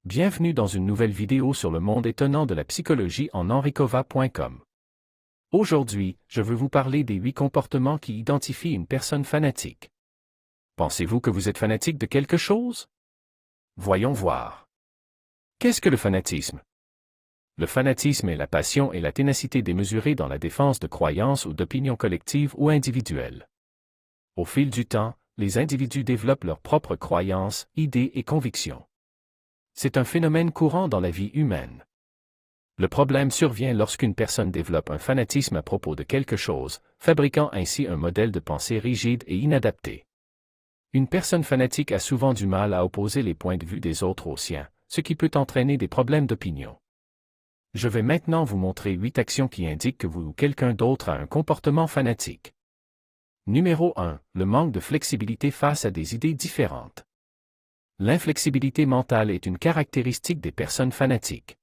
Bienvenue dans une nouvelle vidéo sur le monde étonnant de la psychologie en henricova.com. Aujourd'hui, je veux vous parler des 8 comportements qui identifient une personne fanatique. Pensez-vous que vous êtes fanatique de quelque chose? Voyons voir. Qu'est-ce que le fanatisme? Le fanatisme est la passion et la ténacité démesurée dans la défense de croyances ou d'opinions collectives ou individuelles. Au fil du temps, les individus développent leurs propres croyances, idées et convictions. C'est un phénomène courant dans la vie humaine. Le problème survient lorsqu'une personne développe un fanatisme à propos de quelque chose, fabriquant ainsi un modèle de pensée rigide et inadapté. Une personne fanatique a souvent du mal à opposer les points de vue des autres aux siens, ce qui peut entraîner des problèmes d'opinion. Je vais maintenant vous montrer 8 actions qui indiquent que vous ou quelqu'un d'autre a un comportement fanatique. Numéro 1. Le manque de flexibilité face à des idées différentes. L'inflexibilité mentale est une caractéristique des personnes fanatiques.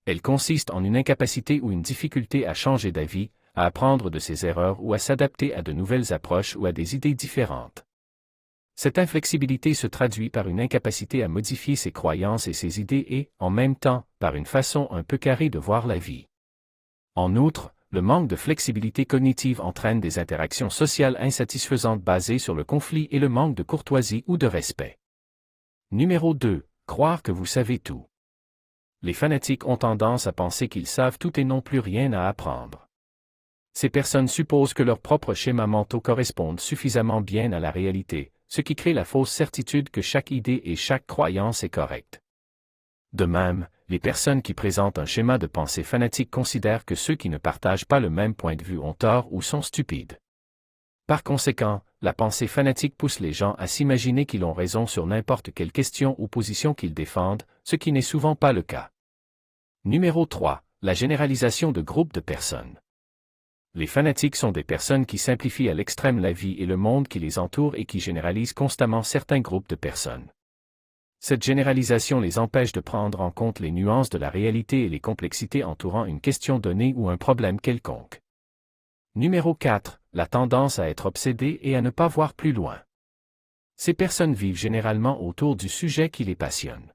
Elle consiste en une incapacité ou une difficulté à changer d'avis, à apprendre de ses erreurs ou à s'adapter à de nouvelles approches ou à des idées différentes. Cette inflexibilité se traduit par une incapacité à modifier ses croyances et ses idées et, en même temps, par une façon un peu carrée de voir la vie. En outre, le manque de flexibilité cognitive entraîne des interactions sociales insatisfaisantes basées sur le conflit et le manque de courtoisie ou de respect. Numéro 2. Croire que vous savez tout. Les fanatiques ont tendance à penser qu'ils savent tout et n'ont plus rien à apprendre. Ces personnes supposent que leurs propres schémas mentaux correspondent suffisamment bien à la réalité, ce qui crée la fausse certitude que chaque idée et chaque croyance est correcte. De même, les personnes qui présentent un schéma de pensée fanatique considèrent que ceux qui ne partagent pas le même point de vue ont tort ou sont stupides. Par conséquent, la pensée fanatique pousse les gens à s'imaginer qu'ils ont raison sur n'importe quelle question ou position qu'ils défendent, ce qui n'est souvent pas le cas. Numéro 3. La généralisation de groupes de personnes. Les fanatiques sont des personnes qui simplifient à l'extrême la vie et le monde qui les entoure et qui généralisent constamment certains groupes de personnes. Cette généralisation les empêche de prendre en compte les nuances de la réalité et les complexités entourant une question donnée ou un problème quelconque. Numéro 4. La tendance à être obsédé et à ne pas voir plus loin. Ces personnes vivent généralement autour du sujet qui les passionne.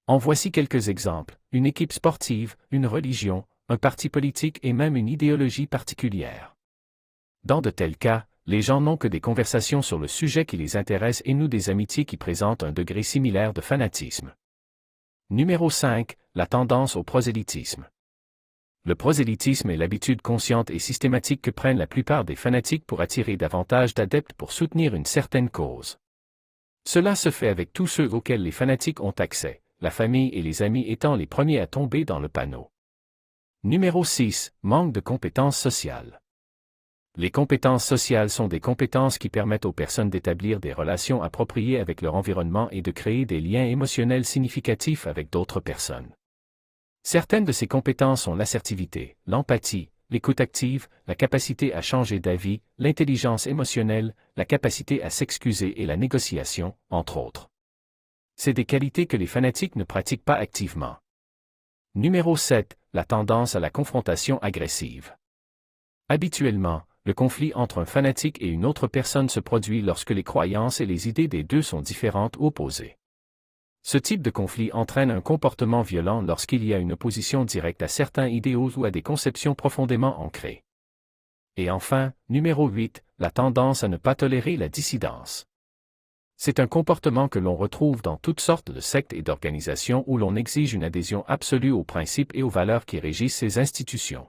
En voici quelques exemples: une équipe sportive, une religion, un parti politique et même une idéologie particulière. Dans de tels cas, les gens n'ont que des conversations sur le sujet qui les intéresse et nouent des amitiés qui présentent un degré similaire de fanatisme. Numéro 5. La tendance au prosélytisme. Le prosélytisme est l'habitude consciente et systématique que prennent la plupart des fanatiques pour attirer davantage d'adeptes pour soutenir une certaine cause. Cela se fait avec tous ceux auxquels les fanatiques ont accès, la famille et les amis étant les premiers à tomber dans le panneau. Numéro 6. Manque de compétences sociales. Les compétences sociales sont des compétences qui permettent aux personnes d'établir des relations appropriées avec leur environnement et de créer des liens émotionnels significatifs avec d'autres personnes. Certaines de ces compétences sont l'assertivité, l'empathie, l'écoute active, la capacité à changer d'avis, l'intelligence émotionnelle, la capacité à s'excuser et la négociation, entre autres. C'est des qualités que les fanatiques ne pratiquent pas activement. Numéro 7. La tendance à la confrontation agressive. Habituellement, le conflit entre un fanatique et une autre personne se produit lorsque les croyances et les idées des deux sont différentes ou opposées. Ce type de conflit entraîne un comportement violent lorsqu'il y a une opposition directe à certains idéaux ou à des conceptions profondément ancrées. Et enfin, numéro 8, la tendance à ne pas tolérer la dissidence. C'est un comportement que l'on retrouve dans toutes sortes de sectes et d'organisations où l'on exige une adhésion absolue aux principes et aux valeurs qui régissent ces institutions.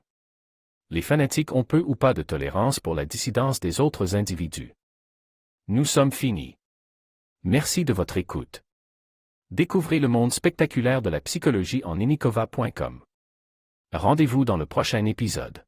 Les fanatiques ont peu ou pas de tolérance pour la dissidence des autres individus. Nous sommes finis. Merci de votre écoute. Découvrez le monde spectaculaire de la psychologie en henricova.com. Rendez-vous dans le prochain épisode.